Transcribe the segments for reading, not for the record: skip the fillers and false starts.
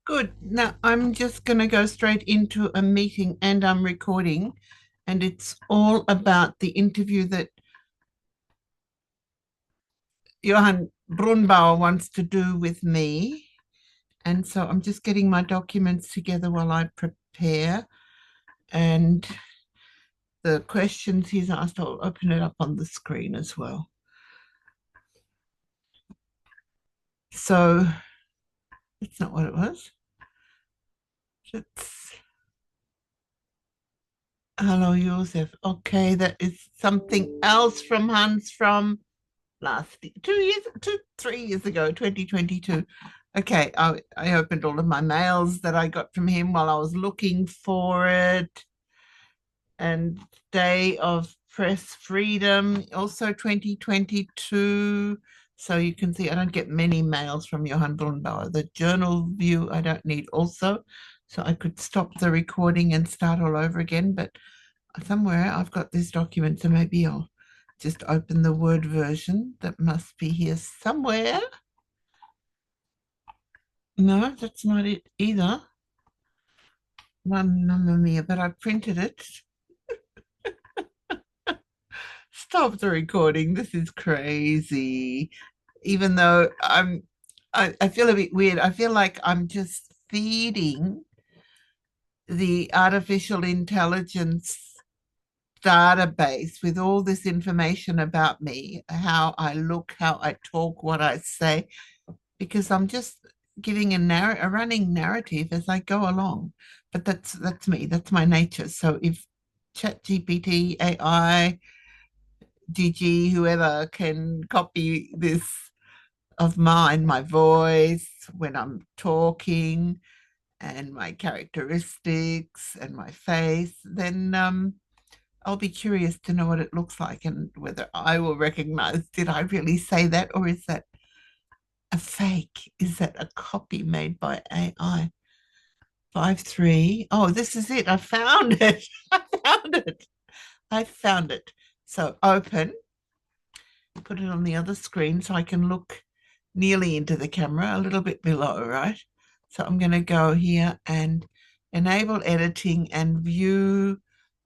Good. Now I'm just going to go straight into a meeting and I'm recording, and it's all about the interview that Johann Brunbauer wants to do with me. And so I'm just getting my documents together while I prepare. And the questions he's asked, I'll open it up on the screen as well. So it's not what it was. It's hello, Joseph. Okay, that is something else from Hans from last 2 years, 3 years ago, 2022. Okay, I opened all of my mails that I got from him while I was looking for it. And Day of Press Freedom, also 2022. So you can see I don't get many mails from Johann Brunbauer. The journal view I don't need also. So I could stop the recording and start all over again, but somewhere I've got this document, so maybe I'll just open the Word version that must be here somewhere. No, that's not it either. Mamma mia, but I printed it. Stop the recording. This is crazy. Even though I feel a bit weird. I feel like I'm just feeding the artificial intelligence database with all this information about me, how I look, how I talk, what I say, because I'm just giving a running narrative as I go along. But that's me. That's my nature. So if ChatGPT, AI, GG, whoever can copy this of mine, my voice when I'm talking, and my characteristics and my face, then I'll be curious to know what it looks like and whether I will recognize, did I really say that, or is that a fake? Is that a copy made by AI? 5-3. Oh, this is it. I found it. I found it. I found it. So open, put it on the other screen so I can look nearly into the camera, a little bit below, right? So I'm going to go here and enable editing and view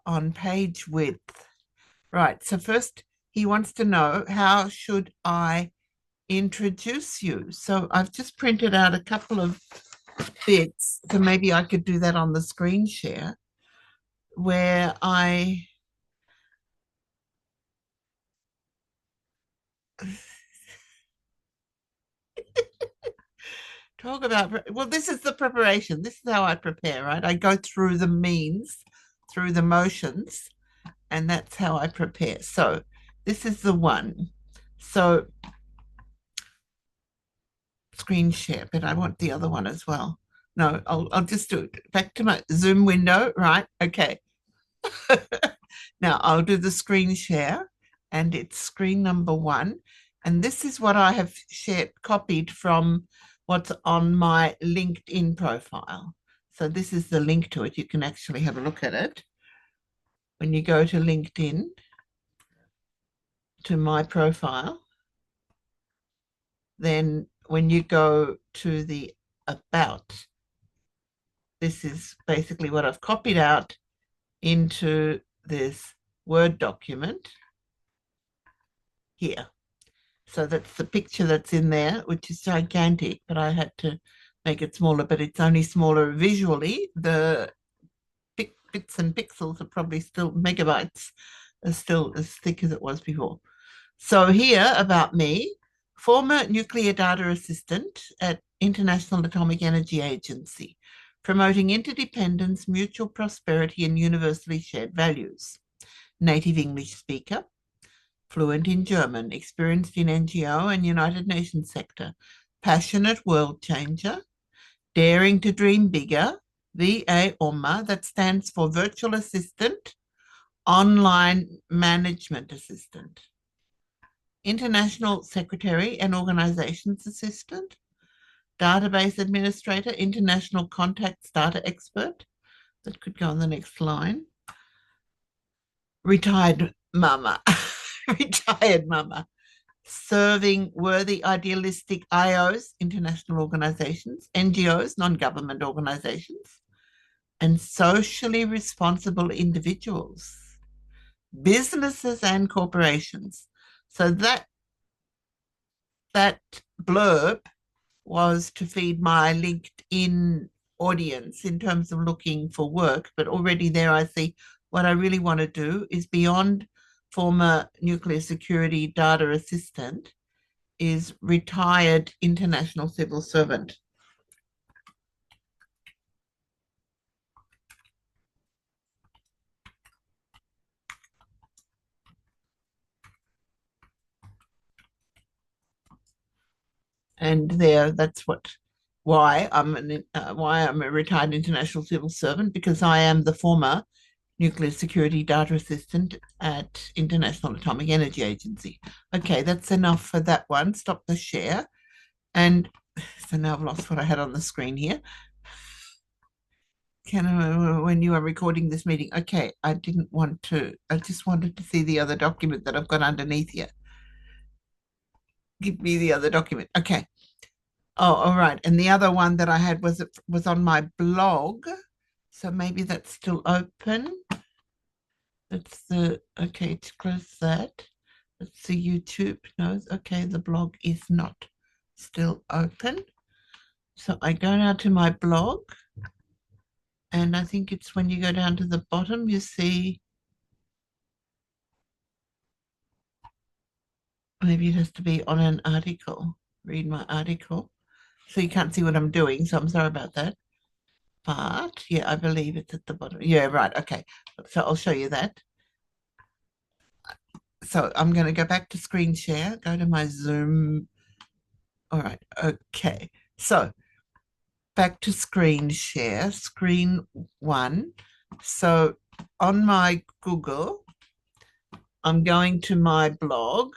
on page width. Right. So first he wants to know, how should I introduce you? So I've just printed out a couple of bits. So maybe I could do that on the screen share where I talk about, well, this is the preparation. This is how I prepare, right? I go through the means, through the motions, and that's how I prepare. So this is the one. So screen share, but I want the other one as well. No, I'll just do it. Back to my Zoom window, right? Okay. Now I'll do the screen share, and it's screen number one. And this is what I have shared, copied from what's on my LinkedIn profile. So this is the link to it. You can actually have a look at it. When you go to LinkedIn, to my profile, then when you go to the about, this is basically what I've copied out into this Word document here. So that's the picture that's in there, which is gigantic, but I had to make it smaller, but it's only smaller visually. The bits and pixels are probably still megabytes, are still as thick as it was before. So here about me, former nuclear data assistant at International Atomic Energy Agency, promoting interdependence, mutual prosperity, and universally shared values. Native English speaker, fluent in German, experienced in NGO and United Nations sector, passionate world changer, daring to dream bigger, VA OMA, that stands for Virtual Assistant, Online Management Assistant, International Secretary and Organizations Assistant, Database Administrator, International Contacts Data Expert. That could go on the next line. Retired mama. Retired mama. serving worthy, idealistic IOs, international organizations, NGOs, non-government organizations, and socially responsible individuals, businesses and corporations. So that blurb was to feed my LinkedIn audience in terms of looking for work. But already there I see what I really want to do is beyond former nuclear security data assistant is retired international civil servant. And there, that's why I'm a retired international civil servant, because I am the former nuclear security data assistant at International Atomic Energy Agency. Okay, that's enough for that one. Stop the share. And so now I've lost what I had on the screen here. When you are recording this meeting, okay, I just wanted to see the other document that I've got underneath here. Give me the other document. Okay. Oh, all right. And the other one that I had was on my blog. So maybe that's still open. Okay, to close that. Let's see YouTube. No, okay, the blog is not still open. So I go now to my blog, and I think it's when you go down to the bottom, you see, maybe it has to be on an article. Read my article. So you can't see what I'm doing, so I'm sorry about that. But yeah, I believe it's at the bottom. Yeah, right. Okay. So I'll show you that. So I'm going to go back to screen share, go to my Zoom. All right. Okay. So back to screen share, screen one. So on my Google, I'm going to my blog,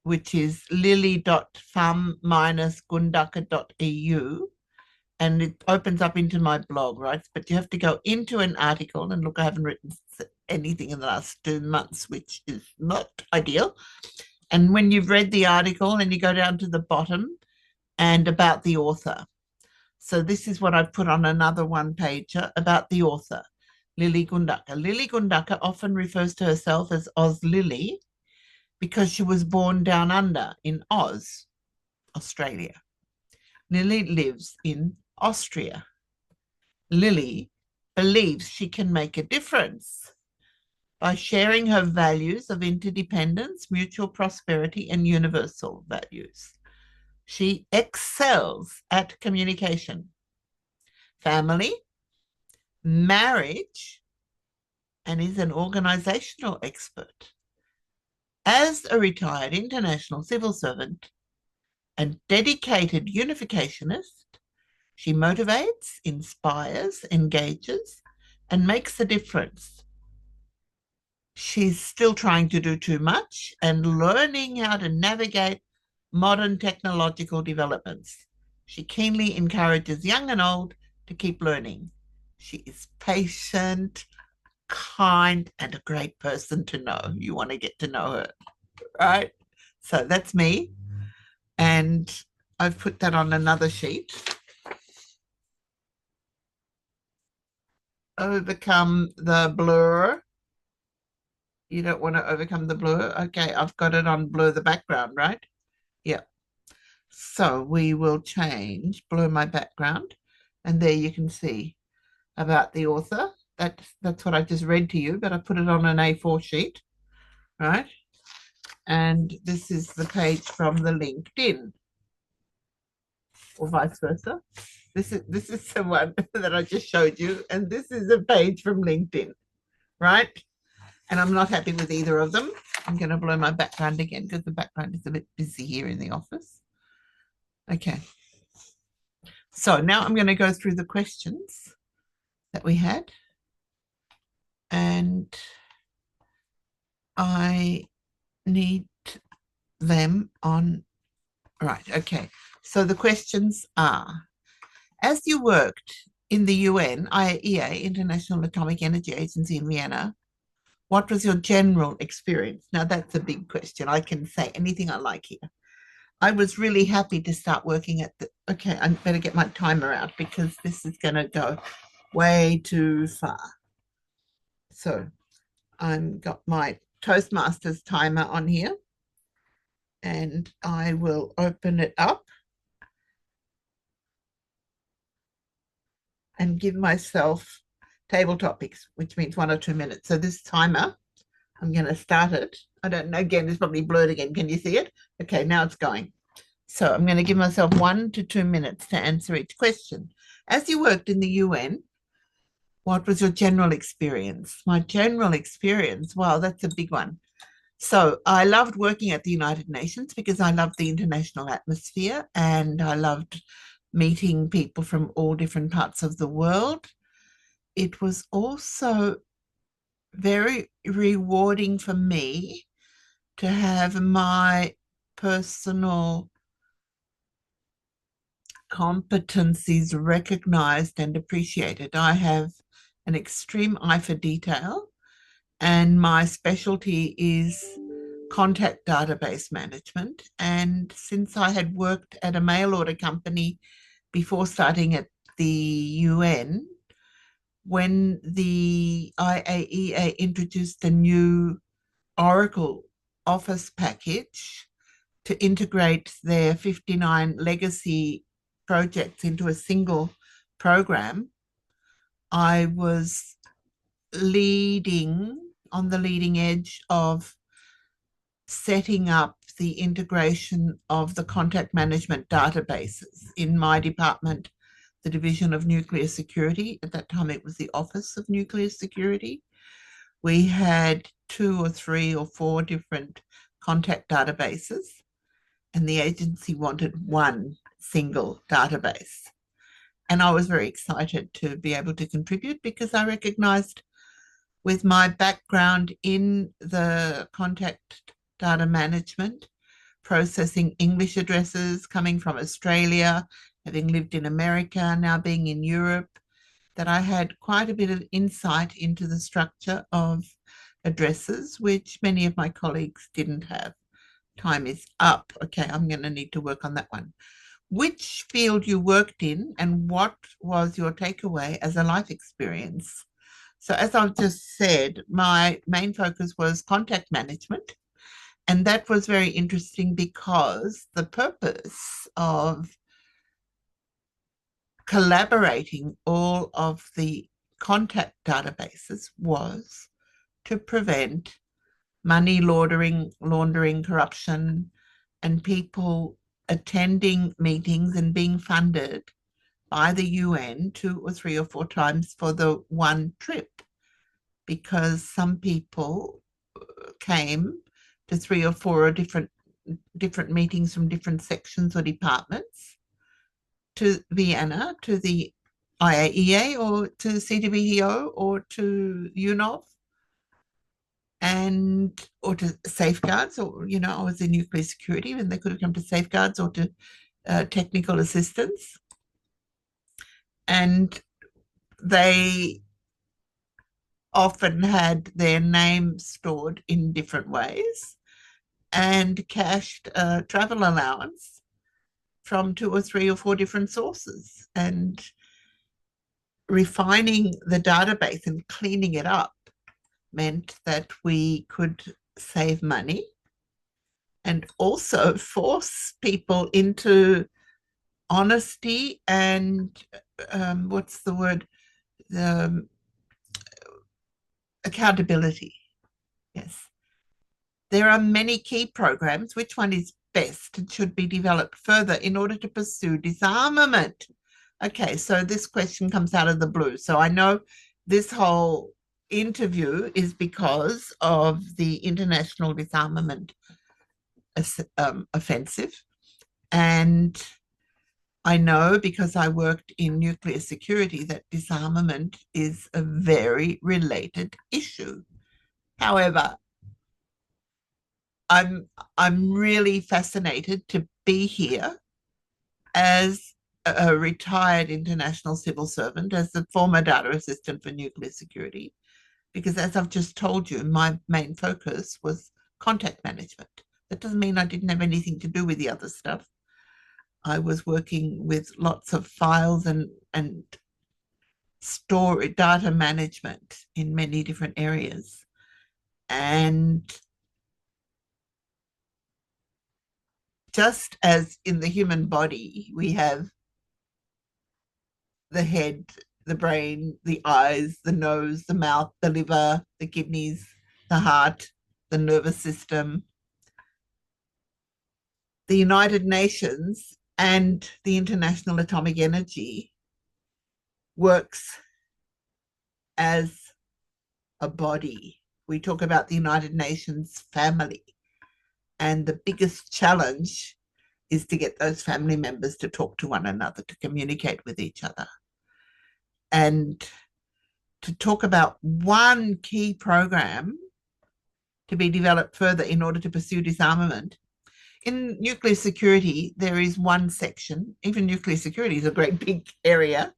which is lily.fam-gundaka.eu, and it opens up into my blog, right? But you have to go into an article, and look, I haven't written anything in the last 2 months, which is not ideal. And when you've read the article, and you go down to the bottom and about the author. So this is what I've put on another one-pager about the author, Lily Gundaka. Lily Gundaka often refers to herself as Oz Lily because she was born down under in Oz, Australia. Lily lives in Austria. Lily believes she can make a difference by sharing her values of interdependence, mutual prosperity, and universal values. She excels at communication, family, marriage, and is an organizational expert. As a retired international civil servant and dedicated unificationist, she motivates, inspires, engages, and makes a difference. She's still trying to do too much and learning how to navigate modern technological developments. She keenly encourages young and old to keep learning. She is patient, kind, and a great person to know. You want to get to know her, right? So that's me. And I've put that on another sheet. Overcome the blur. You don't want to overcome the blur. Okay, I've got it on blur the background, right? Yeah. So we will change blur my background. And there you can see about the author. That's what I just read to you, but I put it on an A4 sheet, right? And this is the page from the LinkedIn, or vice versa. This is the one that I just showed you, and this is a page from LinkedIn, right? And I'm not happy with either of them. I'm going to blur my background again because the background is a bit busy here in the office. Okay. So now I'm going to go through the questions that we had. And I need them on, right, okay. So the questions are, as you worked in the UN, IAEA, International Atomic Energy Agency in Vienna, What was your general experience? Now, that's a big question. I can say anything I like here. I was really happy to start working at the. Okay, I better get my timer out because this is going to go way too far. So I've got my Toastmasters timer on here and I will open it up and give myself table topics, which means 1 or 2 minutes. So this timer, I'm going to start it. I don't know, again, it's probably blurred again. Can you see it? Okay, now it's going. So I'm going to give myself 1 to 2 minutes to answer each question. As you worked in the UN, what was your general experience? My general experience, wow, that's a big one. So I loved working at the United Nations because I loved the international atmosphere and I loved meeting people from all different parts of the world. It was also very rewarding for me to have my personal competencies recognized and appreciated. I have an extreme eye for detail, and my specialty is contact database management. And since I had worked at a mail order company before starting at the UN, when the IAEA introduced a new Oracle Office package to integrate their 59 legacy projects into a single program, I was leading on the leading edge of setting up the integration of the contact management databases in my department, the Division of Nuclear Security. At that time, it was the Office of Nuclear Security. We had 2 or 3 or 4 different contact databases, and the agency wanted one single database. And I was very excited to be able to contribute because I recognized with my background in the contact data management, processing English addresses coming from Australia, having lived in America, now being in Europe, that I had quite a bit of insight into the structure of addresses, which many of my colleagues didn't have. Time is up. Okay, I'm going to need to work on that one. Which field you worked in and what was your takeaway as a life experience? So as I've just said, my main focus was contact management. And that was very interesting because the purpose of collaborating all of the contact databases was to prevent money laundering, corruption, and people attending meetings and being funded by the UN 2 or 3 or 4 times for the one trip, because some people came to 3 or 4 different meetings from different sections or departments to Vienna, to the IAEA or to CWTO or to UNOV and or to safeguards, or I was in nuclear security and they could have come to safeguards or to technical assistance, and they often had their name stored in different ways and cashed a travel allowance from 2 or 3 or 4 different sources. And refining the database and cleaning it up meant that we could save money and also force people into honesty and what's the word? Accountability. Yes. There are many key programs. Which one is best and should be developed further in order to pursue disarmament? Okay, so this question comes out of the blue. So I know this whole interview is because of the international disarmament offensive. And I know because I worked in nuclear security that disarmament is a very related issue. However, I'm really fascinated to be here as a retired international civil servant, as the former data assistant for nuclear security, because as I've just told you, my main focus was contact management. That doesn't mean I didn't have anything to do with the other stuff. I was working with lots of files and store data management in many different areas. And just as in the human body, we have the head, the brain, the eyes, the nose, the mouth, the liver, the kidneys, the heart, the nervous system. The United Nations and the International Atomic Energy works as a body. We talk about the United Nations family, and the biggest challenge is to get those family members to talk to one another, to communicate with each other, and to talk about one key program to be developed further in order to pursue disarmament. In nuclear security, there is one section. Even nuclear security is a great big area,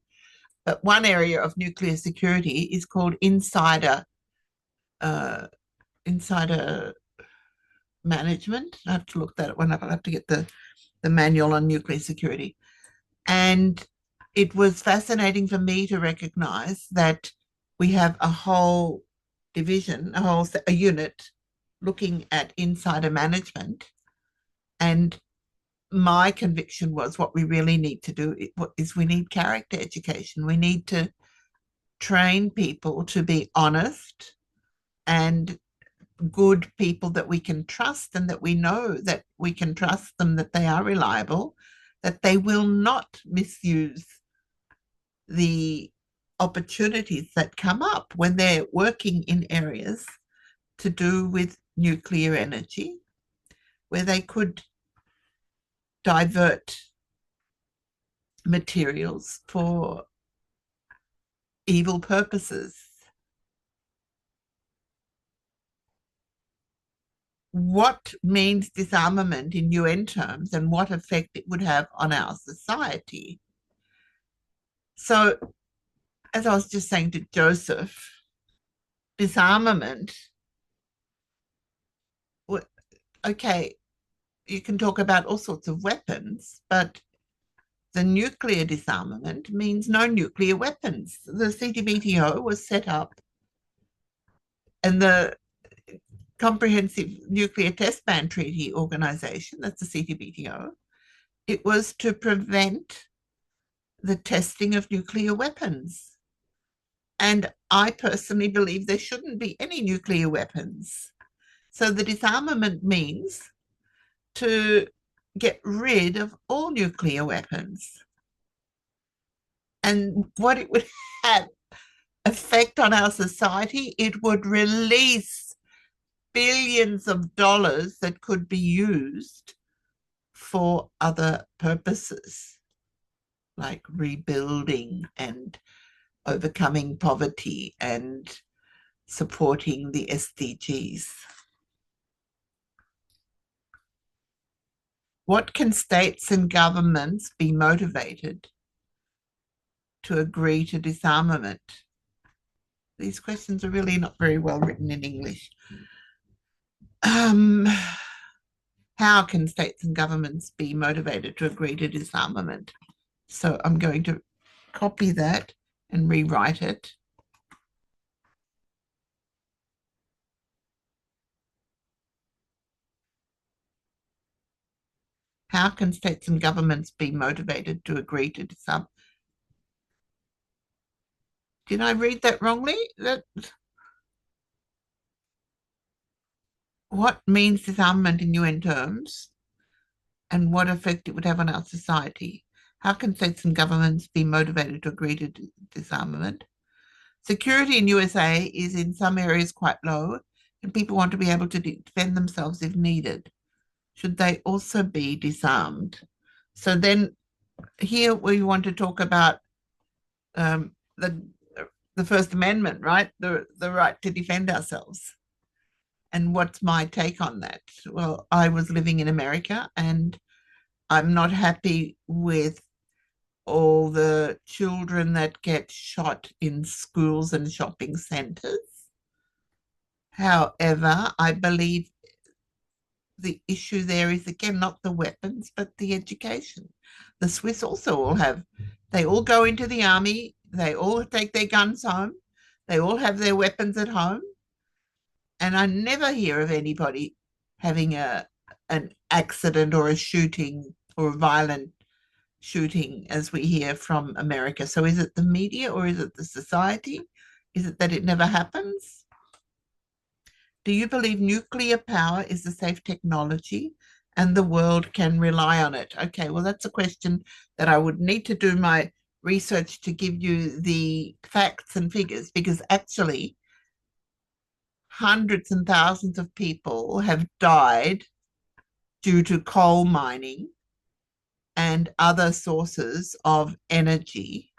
but one area of nuclear security is called insider management. I have to look that one up. I'll have to get the manual on nuclear security. And it was fascinating for me to recognize that we have a whole division, a unit looking at insider management. And my conviction was what we really need to do is we need character education. We need to train people to be honest and good people that we can trust, and that we know that we can trust them, that they are reliable, that they will not misuse the opportunities that come up when they're working in areas to do with nuclear energy, where they could divert materials for evil purposes. What means disarmament in UN terms, and what effect it would have on our society? So, as I was just saying to Joseph, disarmament, okay, you can talk about all sorts of weapons, but the nuclear disarmament means no nuclear weapons. The CTBTO was set up, and the Comprehensive Nuclear Test Ban Treaty Organization, that's the CTBTO, it was to prevent the testing of nuclear weapons. And I personally believe there shouldn't be any nuclear weapons. So the disarmament means to get rid of all nuclear weapons. And what it would have effect on our society, it would release billions of dollars that could be used for other purposes, like rebuilding and overcoming poverty and supporting the SDGs. What can states and governments be motivated to agree to disarmament? These questions are really not very well written in English. How can states and governments be motivated to agree to disarmament? So I'm going to copy that and rewrite it. How can states and governments be motivated to agree to disarm? Did I read that wrongly? What means disarmament in UN terms, and what effect it would have on our society? How can states and governments be motivated to agree to disarmament? Security in USA is in some areas quite low, and people want to be able to defend themselves if needed. Should they also be disarmed? So then here we want to talk about the First Amendment, right? The right to defend ourselves. And what's my take on that? Well, I was living in America, and I'm not happy with all the children that get shot in schools and shopping centres. However, I believe the issue there is again not the weapons, but the education. The Swiss also all have, they all go into the army, they all take their guns home, they all have their weapons at home, and I never hear of anybody having an accident or a shooting or a violent shooting as we hear from America. So is it the media or is it the society? Is it that it never happens? Do you believe nuclear power is a safe technology and the world can rely on it? Okay, well, that's a question that I would need to do my research to give you the facts and figures, because actually hundreds and thousands of people have died due to coal mining and other sources of energy.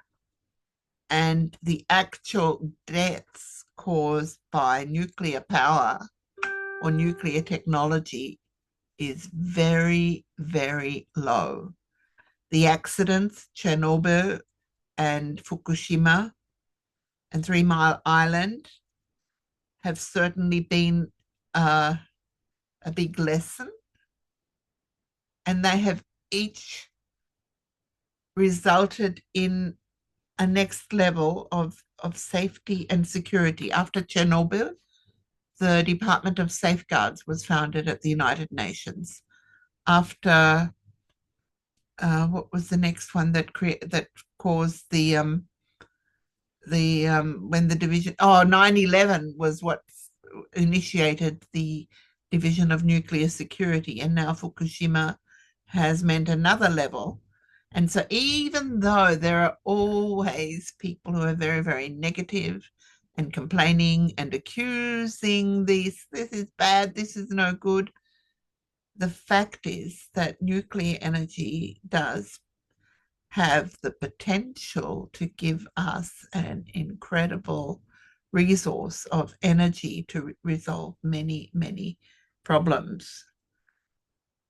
And the actual deaths caused by nuclear power or nuclear technology is very, very low. The accidents, Chernobyl and Fukushima and 3 Mile Island, have certainly been a big lesson, and they have each resulted in a next level of safety and security. After Chernobyl, the Department of Safeguards was founded at the United Nations. After what was the next one that caused the when the division, 9/11 was what initiated the division of nuclear security, and now Fukushima has meant another level. And so even though there are always people who are very, very negative and complaining and accusing this is bad, this is no good, the fact is that nuclear energy does have the potential to give us an incredible resource of energy to resolve many, many problems.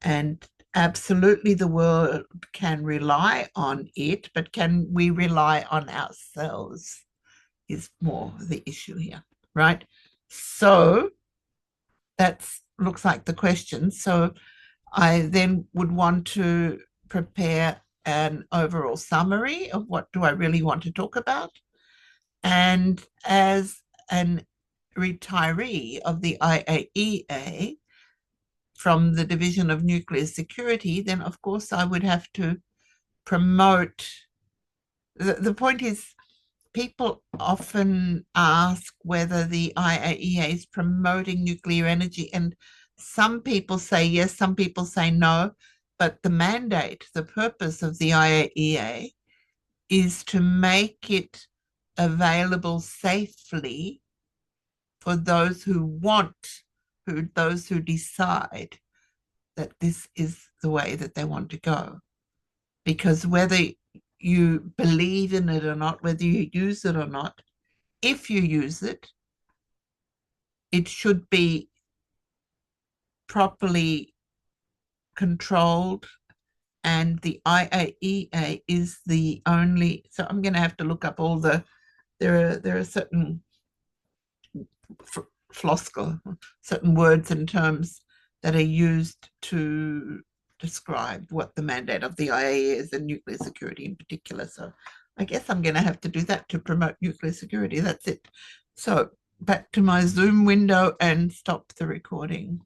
And absolutely, the world can rely on it, but can we rely on ourselves is more the issue here, right? So that looks like the question. So I then would want to prepare an overall summary of what do I really want to talk about. And as an retiree of the IAEA from the Division of Nuclear Security, then of course I would have to promote. The point is, people often ask whether the IAEA is promoting nuclear energy, and some people say yes, some people say no. But the mandate, the purpose of the IAEA is to make it available safely for those who want, those who decide that this is the way that they want to go. Because whether you believe in it or not, whether you use it or not, if you use it, it should be properly controlled. And the IAEA is the only, so I'm going to have to look up all there are certain floskel, certain words and terms that are used to describe what the mandate of the IAEA is, and nuclear security in particular. So I guess I'm going to have to do that to promote nuclear security. That's it. So back to my Zoom window and stop the recording.